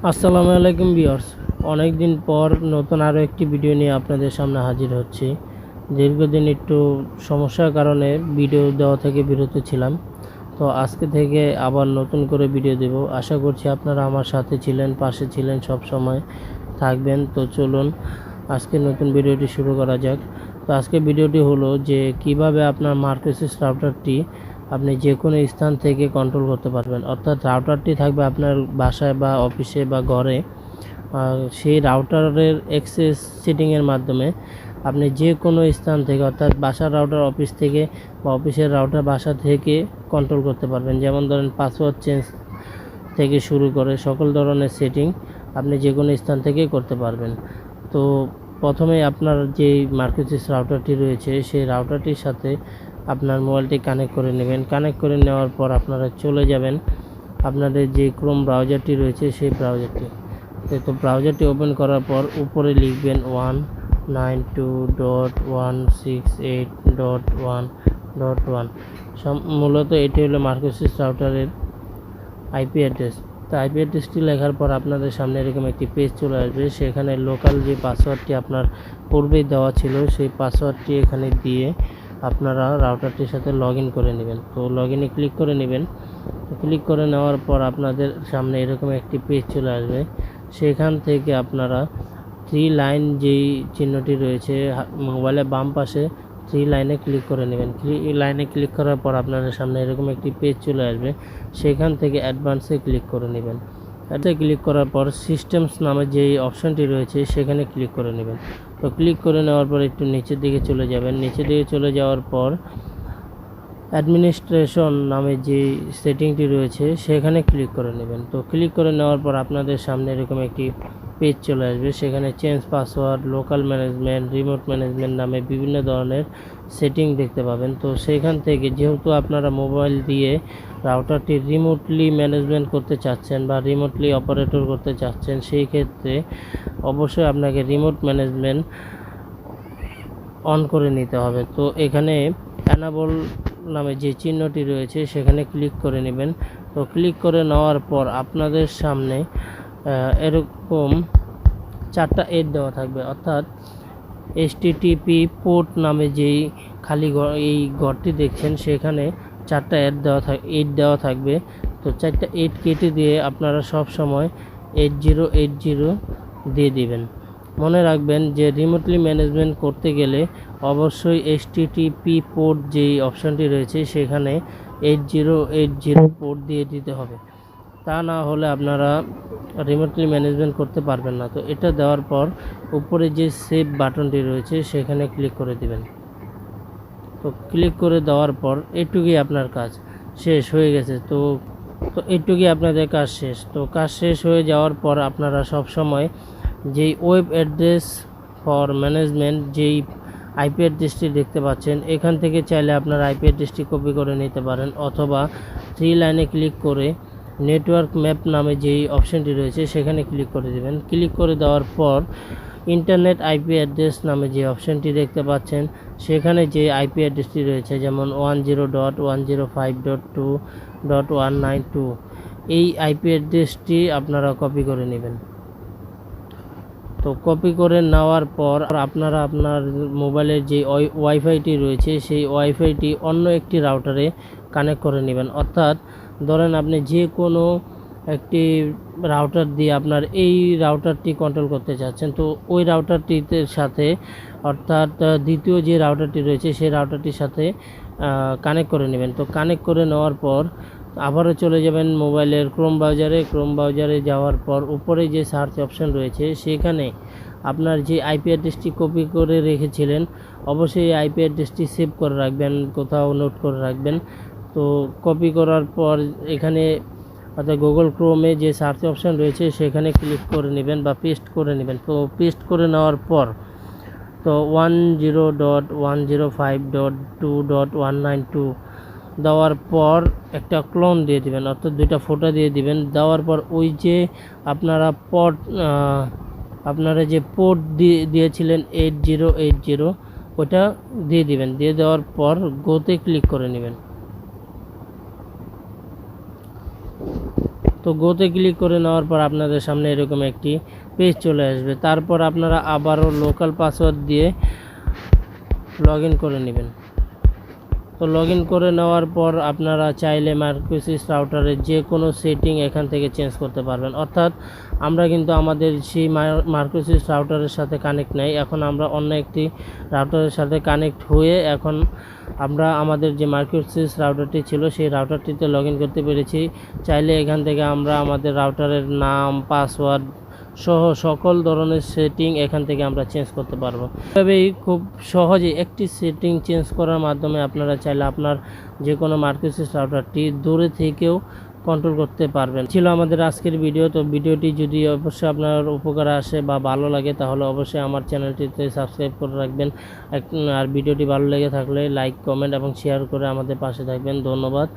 আসসালামু আলাইকুম ভিউয়ার্স, অনেক দিন পর নতুন আরও একটি ভিডিও নিয়ে আপনাদের সামনে হাজির হচ্ছি। দীর্ঘদিন একটু সমস্যার কারণে ভিডিও দেওয়া থেকে বিরত ছিলাম, তো আজকে থেকে আবার নতুন করে ভিডিও দেব। আশা করছি আপনারা আমার সাথে ছিলেন, পাশে ছিলেন, সব সময় থাকবেন। তো চলুন আজকে নতুন ভিডিওটি শুরু করা যাক। তো আজকে ভিডিওটি হলো যে কিভাবে আপনার মার্কোসিস রাউটারটি আপনি যে কোনো স্থান থেকে কন্ট্রোল করতে পারবেন। অর্থাৎ রাউটারটি থাকবে আপনার বাসায় বা অফিসে বা ঘরে। সেই রাউটারের অ্যাক্সেস সেটিংয়ের মাধ্যমে আপনি যে কোনো স্থান থেকে, অর্থাৎ বাসার রাউটার অফিস থেকে বা অফিসের রাউটার বাসা থেকে কন্ট্রোল করতে পারবেন। যেমন ধরেন পাসওয়ার্ড চেঞ্জ থেকে শুরু করে সকল ধরনের সেটিং আপনি যে কোনো স্থান থেকেই করতে পারবেন। তো প্রথমে আপনার যে মার্কোসিস রাউটারটি রয়েছে সেই রাউটারটির সাথে আপনার মোবাইলটি কানেক্ট করে নেবেন। কানেক্ট করে নেওয়ার পর আপনারা চলে যাবেন আপনাদের যে ক্রোম ব্রাউজারটি রয়েছে সেই ব্রাউজারটি। তো ব্রাউজারটি ওপেন করার পর উপরে লিখবেন 192.168.1.1। মূলত এটি হলো মার্কোসিস রাউটারের আইপি অ্যাড্রেস। তো আইপি অ্যাড্রেসটি লেখার পর আপনাদের সামনে এরকম একটি পেজ চলে আসবে। সেখানে লোকাল যে পাসওয়ার্ডটি আপনার পূর্বেই দেওয়া ছিল সেই পাসওয়ার্ডটি এখানে দিয়ে আপনারা রাউটারটির সাথে লগ ইন করে নেবেন। তো লগ ইনে ক্লিক করে নেবেন। ক্লিক করে নেওয়ার পর আপনাদের সামনে এরকম একটি পেজ চলে আসবে। সেখান থেকে আপনারা 3 লাইন যেই চিহ্নটি রয়েছে মোবাইলের বাম পাশে 3 লাইনে ক্লিক করে নেবেন। লাইনে ক্লিক করার পর আপনাদের সামনে এরকম একটি পেজ চলে আসবে। সেখান থেকে অ্যাডভান্সে ক্লিক করে নেবেন। অ্যাডভান্সে ক্লিক করার পর সিস্টেমস নামে যেই অপশনটি রয়েছে সেখানে ক্লিক করে নেবেন। তো ক্লিক করে নেওয়ার পর একটু নিচের দিকে চলে যাবেন। নিচের দিকে চলে যাওয়ার পর অ্যাডমিনিস্ট্রেশন নামে যে সেটিংটি রয়েছে সেখানে ক্লিক করে নেবেন। তো ক্লিক করে নেওয়ার পর আপনাদের সামনে এরকম একটি পেজ চলে আসবে। সেখানে change password, local management, remote management নামে বিভিন্ন ধরনের সেটিং দেখতে পাবেন। তো সেখান থেকে যেহেতু আপনারা মোবাইল দিয়ে রাউটারটি রিমোটলি ম্যানেজমেন্ট করতে চাচ্ছেন বা রিমোটলি অপারেটর করতে চাচ্ছেন, সেই ক্ষেত্রে অবশ্যই আপনাকে রিমোট ম্যানেজমেন্ট অন করে নিতে হবে। তো এখানে অ্যানাবল নামে যে চিহ্নটি রয়েছে সেখানে ক্লিক করে নেবেন। তো ক্লিক করে নেওয়ার পর আপনাদের সামনে এরকম 4টা এড দেওয়া থাকবে। অর্থাৎ HTTP পোর্ট নামে যেই খালি এই ঘরটি দেখছেন সেখানে 4টা এড দেওয়া থাকবে। তো 4টা এড কেটে দিয়ে আপনারা সব সময় 8080 দিয়ে দিবেন। মনে রাখবেন যে রিমোটলি ম্যানেজমেন্ট করতে গেলে অবশ্যই HTTP পোর্ট যেই অপশানটি রয়েছে সেখানে 8080 পোর্ট দিয়ে দিতে হবে। তা না হলে আপনারা রিমোটলি ম্যানেজমেন্ট করতে পারবেন না। তো এটা দেওয়ার পর উপরে যে সেভ বাটনটি রয়েছে সেখানে ক্লিক করে দিবেন। তো ক্লিক করে দেওয়ার পর এটুকুই আপনার কাজ শেষ হয়ে গেছে। তো এটুকুই আপনাদের কাজ শেষ। তো কাজ শেষ হয়ে যাওয়ার পর আপনারা সব সময় যেই ওয়েব অ্যাড্রেস ফর ম্যানেজমেন্ট যেই আইপি অ্যাড্রেসটি দেখতে পাচ্ছেন, এখান থেকে চাইলে আপনার আইপি অ্যাড্রেসটি কপি করে নিতে পারেন, অথবা 3 লাইনে ক্লিক করে নেটওয়ার্ক ম্যাপ নামে যেই অপশানটি রয়েছে সেখানে ক্লিক করে দেবেন। ক্লিক করে দেওয়ার পর ইন্টারনেট আইপি অ্যাড্রেস নামে যে অপশানটি দেখতে পাচ্ছেন সেখানে যে আইপি অ্যাড্রেসটি রয়েছে, যেমন 10.105.2.192, এই আইপি অ্যাড্রেসটি আপনারা কপি করে নেবেন। তো কপি করে নেওয়ার পর আপনারা আপনার মোবাইলের যে ওয়াইফাইটি রয়েছে সেই ওয়াইফাইটি অন্য একটি রাউটারে কানেক্ট করে নেবেন। অর্থাৎ ধরেন আপনি যে কোনো একটি রাউটার দিয়ে আপনার এই রাউটারটি কন্ট্রোল করতে চাচ্ছেন, তো ওই রাউটারটিতে সাথে, অর্থাৎ দ্বিতীয় যে রাউটারটি রয়েছে সেই রাউটারটির সাথে কানেক্ট করে নেবেন। তো কানেক্ট করে নেওয়ার পর আবারও চলে যাবেন মোবাইলের ক্রোম ব্রাউজারে যাওয়ার পর উপরে যে সার্চ অপশান রয়েছে সেখানে আপনার যে আইপি অ্যাড্রেসটি কপি করে রেখেছিলেন অবশ্যই এই আইপি অ্যাড্রেসটি সেভ করে রাখবেন, কোথাও নোট করে রাখবেন। তো কপি করার পর এখানে অর্থাৎ গুগল ক্রোমে যে সার্চ অপশান রয়েছে সেখানে ক্লিক করে নেবেন বা পেস্ট করে নেবেন। তো পেস্ট করে নেওয়ার পর তো 10.105.2.192 দেওয়ার পর একটা ক্লোন দিয়ে দিবেন, অর্থাৎ 2টা ফোটো দিয়ে দিবেন। দেওয়ার পর ওই যে আপনারা যে পোর্ট দিয়েছিলেন 8080 ওটা দিয়ে দিবেন। দিয়ে দেওয়ার পর গোতে ক্লিক করে নেবেন। তো গোতে ক্লিক করে নেওয়ার পর আপনাদের সামনে এরকম একটি পেজ চলে আসবে। তারপর আপনারা আবারও লোকাল পাসওয়ার্ড দিয়ে লগ ইন করে নেবেন। তো লগ ইন করে নেওয়ার পর আপনারা চাইলে মার্কোসিস রাউটারের যে কোনো সেটিং এখান থেকে চেঞ্জ করতে পারবেন। অর্থাৎ আমরা কিন্তু আমাদের সেই মার্কোসিস রাউটারের সাথে কানেক্ট নাই, এখন আমরা অন্য একটি রাউটারের সাথে কানেক্ট হয়ে এখন আমরা আমাদের যে মার্কোসিস রাউটারটি ছিল সেই রাউটারটিতে লগ ইন করতে পেরেছি। চাইলে এখান থেকে আমরা আমাদের রাউটারের নাম, পাসওয়ার্ড সহ সকল ধরনের সেটিং এখান থেকে আমরা চেঞ্জ করতে পারবো। এভাবেই খুব সহজে একটি সেটিং চেঞ্জ করার মাধ্যমে আপনারা চাইলে আপনার যে কোনো মার্কোসিস রাউটারটি দূরে থেকেও কন্ট্রোল করতে পারবেন। ছিল আমাদের আজকের ভিডিও। তো ভিডিওটি যদি অবশ্যই আপনার উপকারে আসে বা ভালো লাগে তাহলে অবশ্যই আমার চ্যানেলটিতে সাবস্ক্রাইব করে রাখবেন। আর ভিডিওটি ভালো লেগে থাকলে লাইক, কমেন্ট এবং শেয়ার করে আমাদের পাশে থাকবেন। ধন্যবাদ।